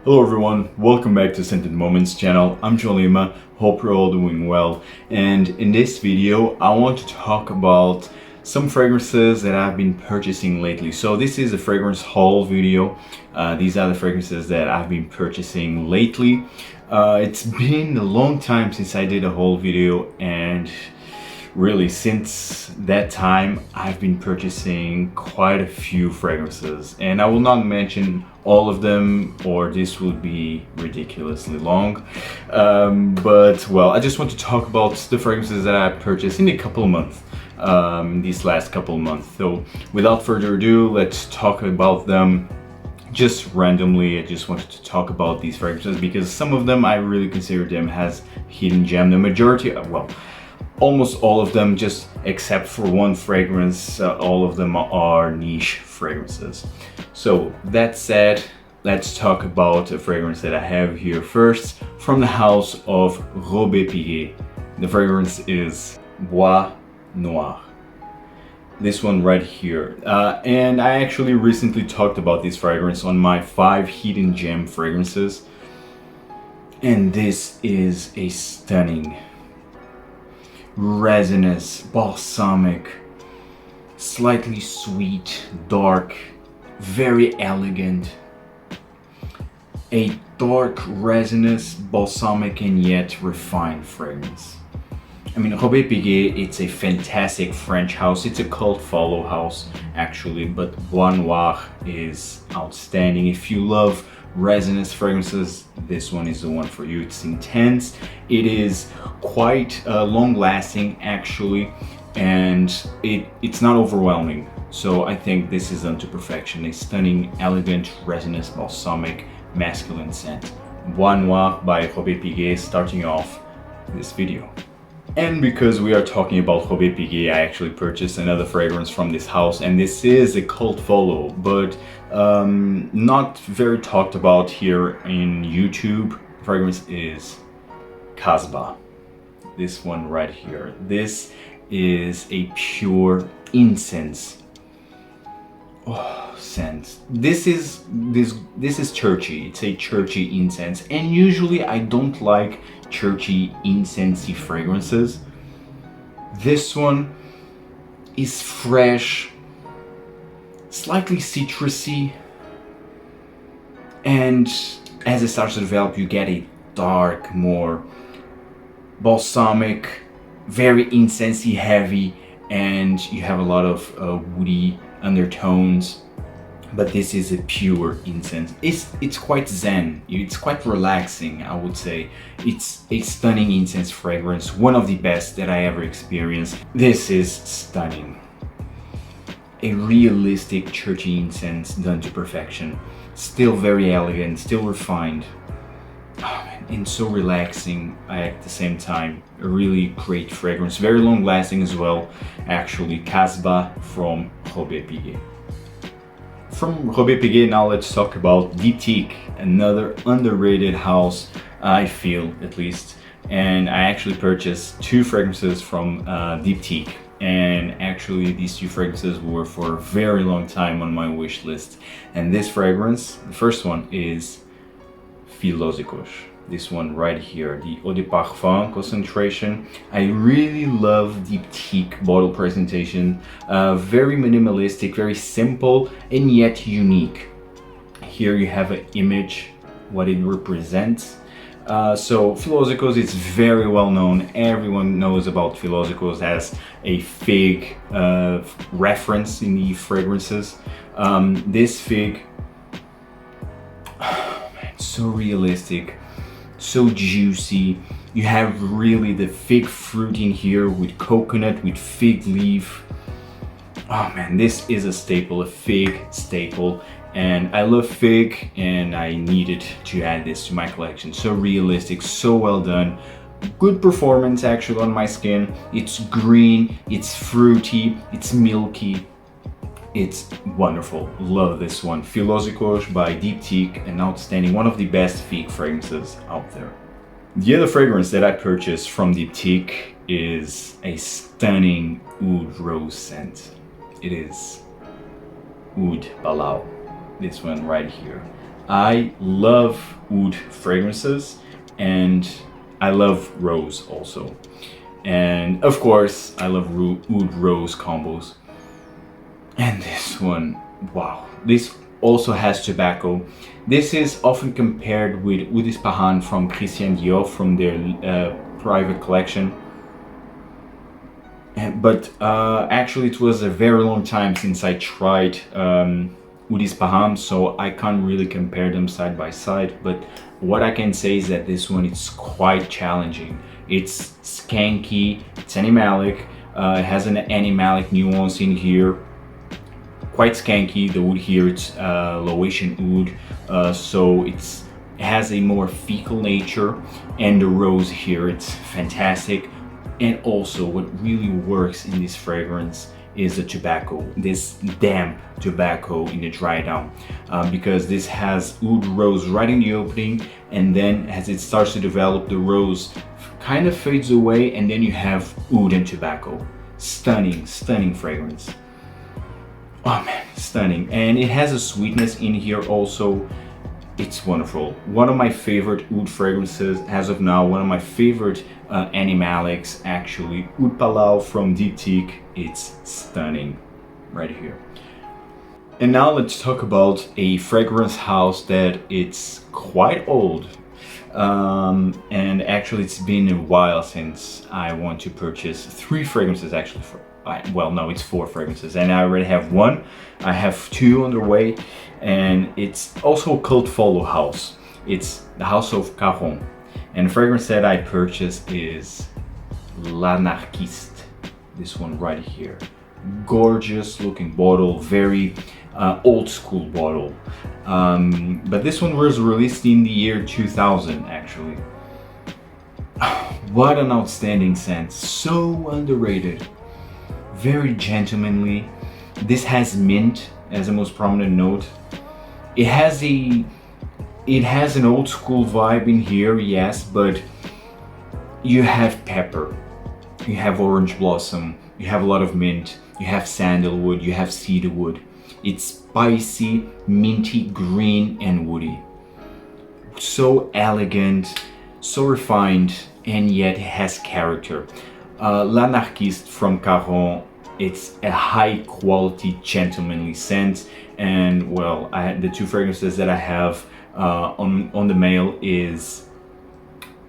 Hello everyone, welcome back to Scented Moments channel. I'm Jolima, hope you're all doing well. And in this video, I want to talk about some fragrances that I've been purchasing lately. So this is a fragrance haul video. These are the fragrances that I've been purchasing lately. It's been a long time since I did a haul video, and really since that time I've been purchasing quite a few fragrances, and I will not mention all of them or this would be ridiculously long, but well, I just want to talk about the fragrances that I purchased in a couple of months, these last couple of months. So without further ado, let's talk about them. Just randomly, I just wanted to talk about these fragrances because some of them I really consider them as hidden gem. The majority, well, almost all of them, just except for one fragrance, all of them are niche fragrances. So that said, let's talk about a fragrance that I have here first from the house of Piguet. The fragrance is Bois Noir. This one right here. And I actually recently talked about this fragrance on my 5 hidden gem fragrances. And this is a stunning, resinous, balsamic, slightly sweet, dark, very elegant. A dark, resinous, balsamic, and yet refined fragrance. I mean, Piguet, it's a fantastic French house. It's a cult follow house, actually, but Bois Noir is outstanding. If you love resinous fragrances, this one is the one for you. It's intense. It is quite long-lasting, actually, and it's not overwhelming. So I think this is done to perfection. A stunning, elegant, resinous, balsamic, masculine scent. Bois Noir by Piguet, starting off this video. And because we are talking about Piguet, I actually purchased another fragrance from this house, and this is a cult follow, but not very talked about here in YouTube. The fragrance is Casbah. This one right here. This is a pure incense scent. This is churchy. It's a churchy incense, and usually I don't like churchy incensey fragrances. This one is fresh, slightly citrusy, and as it starts to develop, you get a dark, more balsamic, very incensey heavy, and you have a lot of woody undertones. But this is a pure incense. It's quite zen. It's quite relaxing, I would say. It's a stunning incense fragrance, one of the best that I ever experienced. This is stunning. A realistic churchy incense done to perfection. Still very elegant, still refined. Oh man, and so relaxing at the same time. A really great fragrance, very long lasting as well. Actually, Casbah from Piguet. From Piguet, now let's talk about Diptyque, another underrated house, I feel at least. And I actually purchased 2 fragrances from Diptyque, and actually these 2 fragrances were for a very long time on my wish list. And this fragrance, the first one, is Philosykos. This one right here, the Eau de Parfum concentration. I really love Diptyque bottle presentation. Very minimalistic, very simple, and yet unique. Here you have an image, what it represents. So Philosykos is very well known. Everyone knows about Philosykos as a fig reference in the fragrances. This fig, oh man, so realistic, so juicy. You have really the fig fruit in here with coconut, with fig leaf. Oh man, this is a staple, a fig staple. And I love fig, and I needed to add this to my collection. So realistic, so well done. Good performance actually on my skin. It's green, it's fruity, it's milky. It's wonderful. Love this one. Philosykos by Diptyque, an outstanding, one of the best fig fragrances out there. The other fragrance that I purchased from Diptyque is a stunning oud rose scent. It is Oud Palao. This one right here. I love oud fragrances, and I love rose also. And of course, I love oud rose combos. And this one, wow, this also has tobacco. This is often compared with Oud Ispahan from Christian Dior from their private collection. But actually it was a very long time since I tried Oud Ispahan, so I can't really compare them side by side. But what I can say is that this one is quite challenging. It's skanky, it's animalic, it has an animalic nuance in here. Quite skanky. The wood here, it's Laotian oud, so it has a more fecal nature, and the rose here, it's fantastic. And also what really works in this fragrance is the tobacco, this damp tobacco in the dry down, because this has oud rose right in the opening, and then as it starts to develop, the rose kind of fades away, and then you have oud and tobacco. Stunning fragrance. Oh man, stunning. And it has a sweetness in here also. It's wonderful. One of my favorite oud fragrances as of now, one of my favorite animalics actually, Oud Palao from Diptyque. It's stunning right here. And now let's talk about a fragrance house that it's quite old. And actually it's been a while since I want to purchase 3 fragrances actually. Well, no, it's 4 fragrances, and I already have 1. I have 2 on the way, and it's also a cult follow house. It's the house of Cajon, and the fragrance that I purchased is L'Anarchiste. This one right here. Gorgeous looking bottle, very old school bottle. But this one was released in the year 2000 actually. What an outstanding scent, so underrated. Very gentlemanly. This has mint as the most prominent note. It has an old school vibe in here, yes, but you have pepper, you have orange blossom, you have a lot of mint, you have sandalwood, you have cedarwood. It's spicy, minty, green, and woody. So elegant, so refined, and yet has character. L'Anarchiste from Caron, it's a high quality gentlemanly scent, and well, the 2 fragrances that I have on the mail is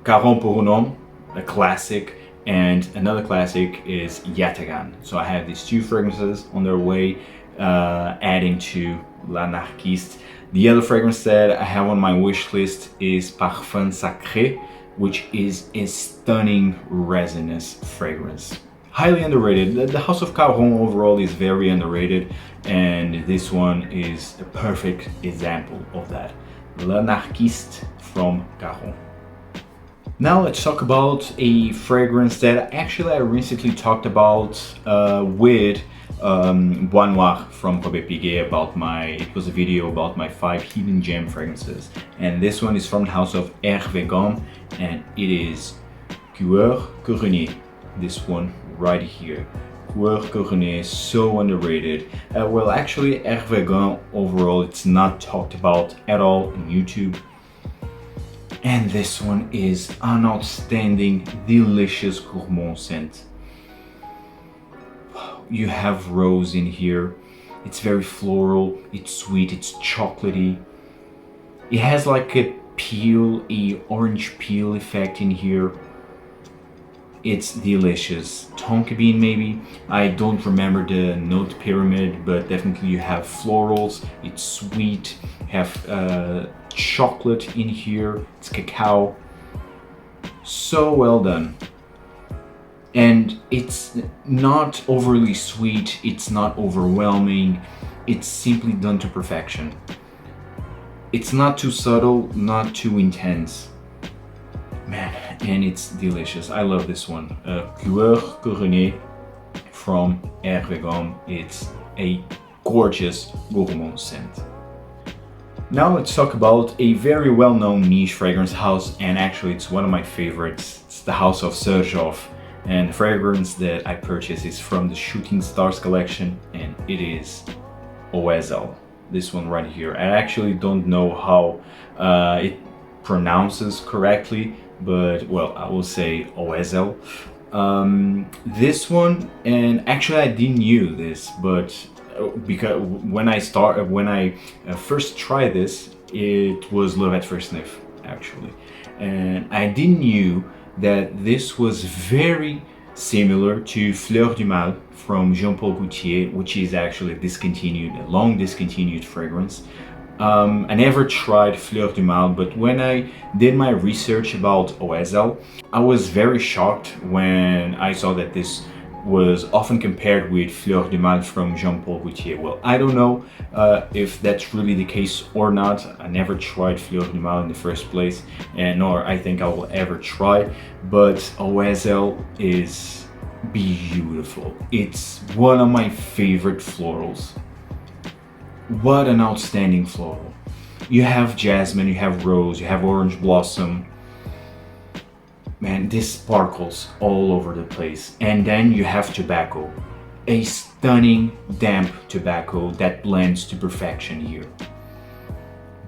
Caron pour un Homme, a classic, and another classic is Yatagan. So I have these 2 fragrances on their way, adding to L'Anarchiste. The other fragrance that I have on my wish list is Parfum Sacré, which is a stunning resinous fragrance. Highly underrated. The House of Caron overall is very underrated, and this one is a perfect example of that. L'Anarchiste from Caron. Now let's talk about a fragrance that actually I recently talked about with Bois Noir from Piguet about it was a video about my 5 hidden gem fragrances, and this one is from the house of Herve, and it is Couronné. This one right here. Couronné is so underrated. Well, actually, Herve overall, it's not talked about at all on YouTube. And this one is an outstanding, delicious gourmand scent. You have rose in here. It's very floral, it's sweet, it's chocolatey. It has like a orange peel effect in here. It's delicious. Tonka bean maybe. I don't remember the note pyramid, but definitely you have florals. It's sweet. You have chocolate in here. It's cacao. So well done. And it's not overly sweet. It's not overwhelming. It's simply done to perfection. It's not too subtle, not too intense. Man, and it's delicious. I love this one. Couronné from Herve. It's a gorgeous gourmand scent. Now let's talk about a very well-known niche fragrance house, and actually it's one of my favorites. It's the house of Xerjoff, and the fragrance that I purchased is from the Shooting Stars collection, and it is Oesel. this one right here. I actually don't know how it pronounces correctly, but well, I will say Oesel. This one, and actually I didn't knew this, but because when I first tried this, it was love at first sniff actually, and I didn't knew that this was very similar to Fleur du Mal from Jean-Paul Gaultier, which is actually a long discontinued fragrance. I never tried Fleur du Mal, but when I did my research about Oesel, I was very shocked when I saw that this was often compared with Fleur du Mal from Jean-Paul Gaultier. Well, I don't know if that's really the case or not. I never tried Fleur du Mal in the first place, and nor I think I will ever try, but Oesel is beautiful. It's one of my favorite florals. What an outstanding floral. You have jasmine, you have rose, you have orange blossom. Man, this sparkles all over the place. And then you have tobacco. A stunning damp tobacco that blends to perfection here.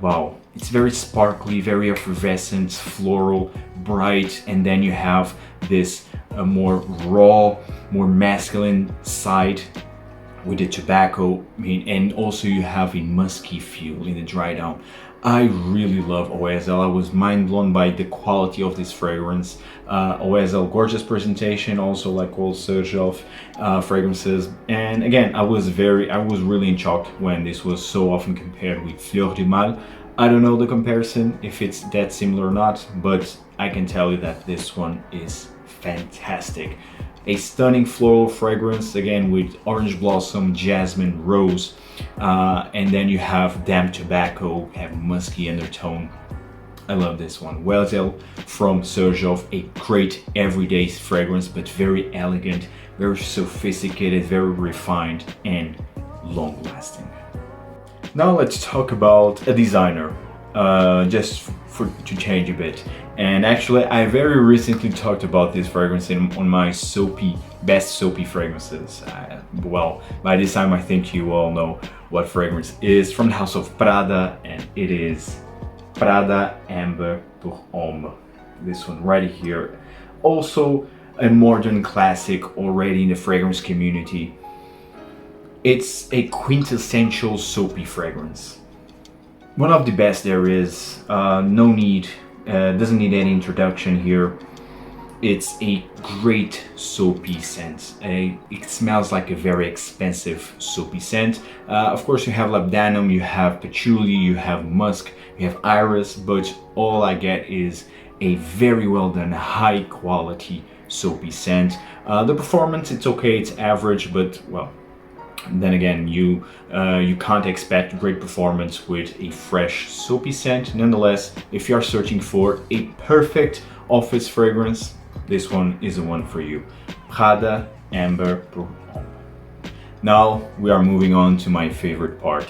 Wow, it's very sparkly, very effervescent, floral, bright, and then you have this more raw, more masculine side with the tobacco, and also you have a musky feel in the dry down. I really love Oesel. I was mind blown by the quality of this fragrance. Oesel, gorgeous presentation, also like all Xerjoff fragrances. And again, I was really in shock when this was so often compared with Fleur du Mal. I don't know the comparison, if it's that similar or not, but I can tell you that this one is fantastic. A stunning floral fragrance, again with orange blossom, jasmine, rose, and then you have damp tobacco, have musky undertone. I love this one. Oesel from Xerjoff, a great everyday fragrance, but very elegant, very sophisticated, very refined, and long lasting. Now let's talk about a designer, just to change a bit. And actually, I very recently talked about this fragrance on my best soapy fragrances. Well, by this time I think you all know what fragrance is from the house of Prada, and it is Prada Amber pour Homme. This one right here. Also a modern classic already in the fragrance community. It's a quintessential soapy fragrance. One of the best there is, doesn't need any introduction here. It's a great soapy scent. It smells like a very expensive soapy scent. Of course you have labdanum, you have patchouli, you have musk, you have iris, but all I get is a very well done, high quality soapy scent. The performance, it's okay, it's average, but well, then again, you can't expect great performance with a fresh soapy scent. Nonetheless, if you are searching for a perfect office fragrance, this one is the one for you. Prada Amber pour Homme. Now we are moving on to my favorite part.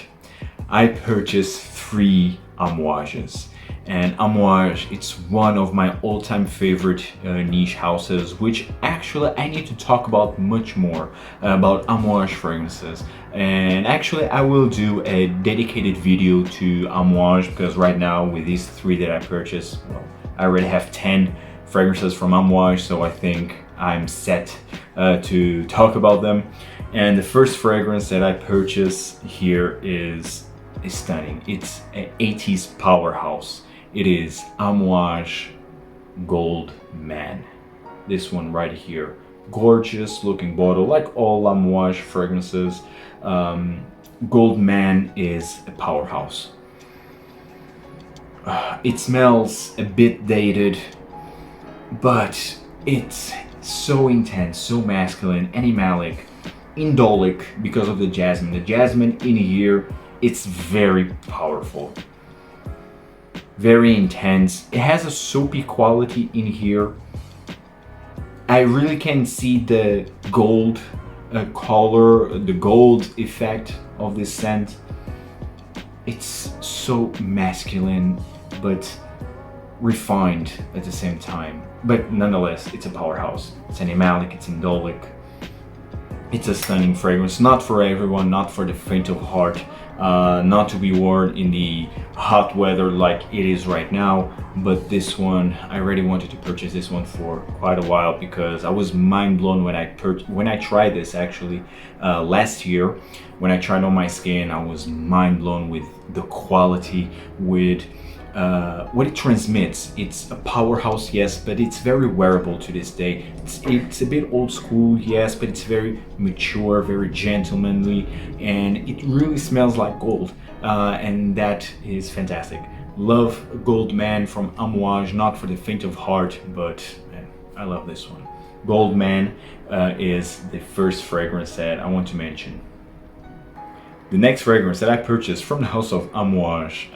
I purchased 3 Amouages. And Amouage, it's one of my all-time favorite niche houses, which actually I need to talk about much more about Amouage fragrances. And actually I will do a dedicated video to Amouage, because right now with these 3 that I purchased, well, I already have 10 fragrances from Amouage, so I think I'm set to talk about them. And the first fragrance that I purchased here is stunning. It's an 80s powerhouse. It is Amouage Gold Man. This one right here. Gorgeous looking bottle, like all Amouage fragrances. Gold Man is a powerhouse. It smells a bit dated, but it's so intense, so masculine, animalic, indolic because of the jasmine. The jasmine in here, it's very powerful. Very intense. It has a soapy quality in here. I really can see the gold color, the gold effect of this scent. It's so masculine but refined at the same time. But nonetheless, it's a powerhouse. It's animalic, it's indolic. It's a stunning fragrance, not for everyone, not for the faint of heart. not to be worn in the hot weather like it is right now. But this one, I really wanted to purchase this one for quite a while because I was mind blown when I tried this actually last year. When I tried on my skin, I was mind blown with the quality, with what it transmits. It's a powerhouse, yes, but it's very wearable to this day. It's a bit old school, yes, but it's very mature, very gentlemanly, and it really smells like gold, and that is fantastic. Love Gold Man from Amouage, not for the faint of heart, but man, I love this one. Gold Man is the first fragrance that I want to mention. The next fragrance that I purchased from the house of Amouage,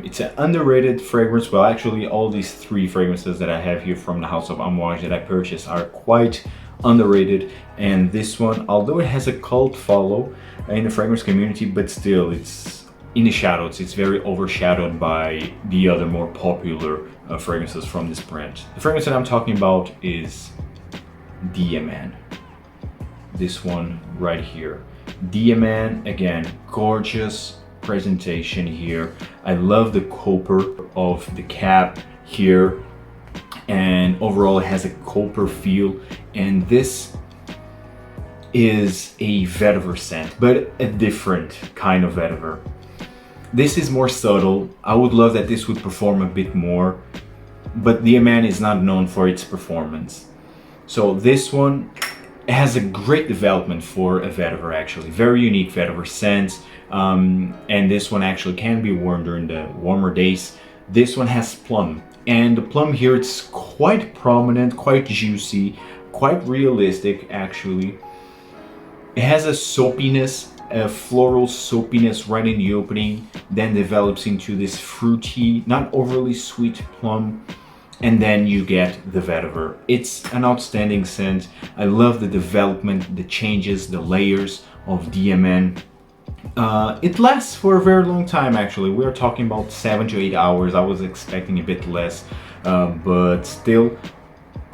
it's an underrated fragrance. Well, actually all these three fragrances that I have here from the house of Amouage that I purchased are quite underrated. And this one, although it has a cult follow in the fragrance community, but still it's in the shadows. It's very overshadowed by the other more popular fragrances from this brand. The fragrance that I'm talking about is Dia Man. This one right here. Dia Man, again, gorgeous presentation here. I love the copper of the cap here, and overall it has a copper feel, and this is a vetiver scent, but a different kind of vetiver. This is more subtle. I would love that this would perform a bit more, but Dia Man is not known for its performance. So this one, it has a great development for a vetiver, actually. Very unique vetiver scent, and this one actually can be worn during the warmer days. This one has plum, and the plum here, it's quite prominent, quite juicy, quite realistic actually. It has a soapiness, a floral soapiness right in the opening, then develops into this fruity, not overly sweet plum, and then you get the vetiver. It's an outstanding scent. I love the development, the changes, the layers of Dia Man. It lasts for a very long time actually. We're talking about 7 to 8 hours. I was expecting a bit less, but still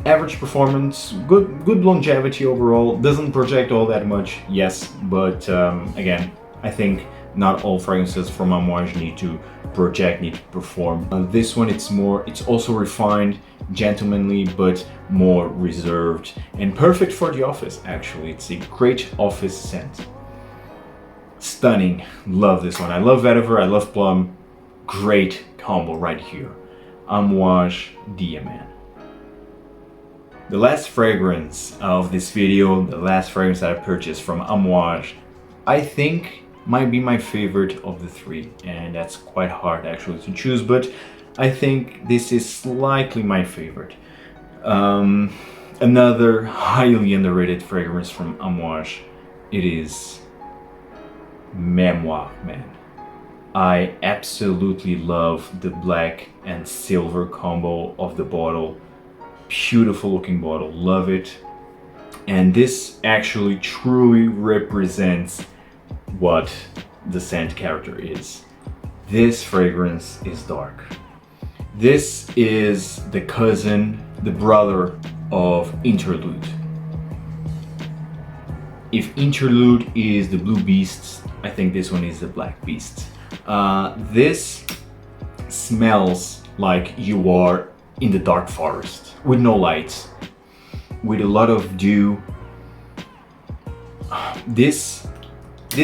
average performance, good longevity overall. Doesn't project all that much, yes, but again, I think not all fragrances from Amouage need to project, need to perform. This one, it's also refined, gentlemanly, but more reserved and perfect for the office actually. It's a great office scent. Stunning, love this one. I love vetiver, I love plum. Great combo right here. Amouage Dia Man. The last fragrance of this video, the last fragrance that I purchased from Amouage, I think might be my favorite of the three, and that's quite hard actually to choose, but I think this is slightly my favorite. Another highly underrated fragrance from Amouage, it is Memoir Man. I absolutely love the black and silver combo of the bottle. Beautiful looking bottle, love it. And this actually truly represents what the scent character is. This fragrance is dark. This is the cousin, the brother of Interlude. If Interlude is the blue beast, I think this one is the black beast. This smells like you are in the dark forest with no lights, with a lot of dew. This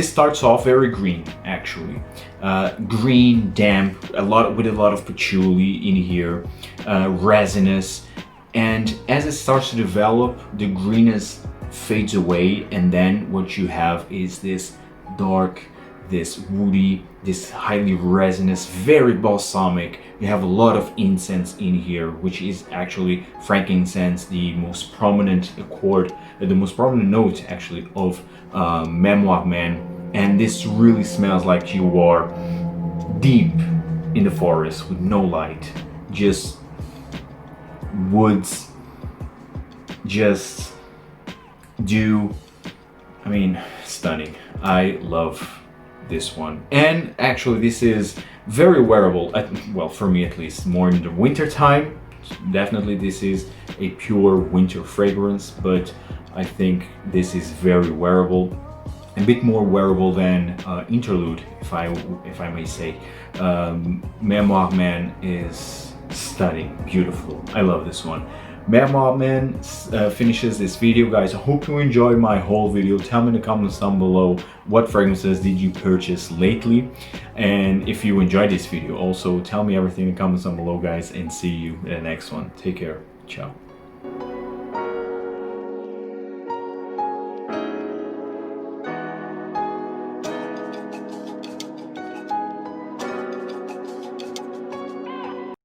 starts off very green actually, green, damp, with a lot of patchouli in here, resinous, and as it starts to develop, the greenness fades away, and then what you have is this dark, this woody, this highly resinous, very balsamic. You have a lot of incense in here, which is actually frankincense, the most prominent accord, the most prominent note actually of Memoir Man. And this really smells like you are deep in the forest with no light, just woods, just dew. I mean, stunning. I love this one, and actually this is very wearable, well, for me at least, more in the winter time. Definitely this is a pure winter fragrance, but I think this is very wearable. a bit more wearable than Interlude, if I may say. Memoir Man is stunning, beautiful. I love this one. Memoir Man finishes this video, guys. I hope you enjoyed my whole video. Tell me in the comments down below what fragrances did you purchase lately, and if you enjoyed this video, also tell me everything in the comments down below, guys, and see you in the next one. Take care. Ciao.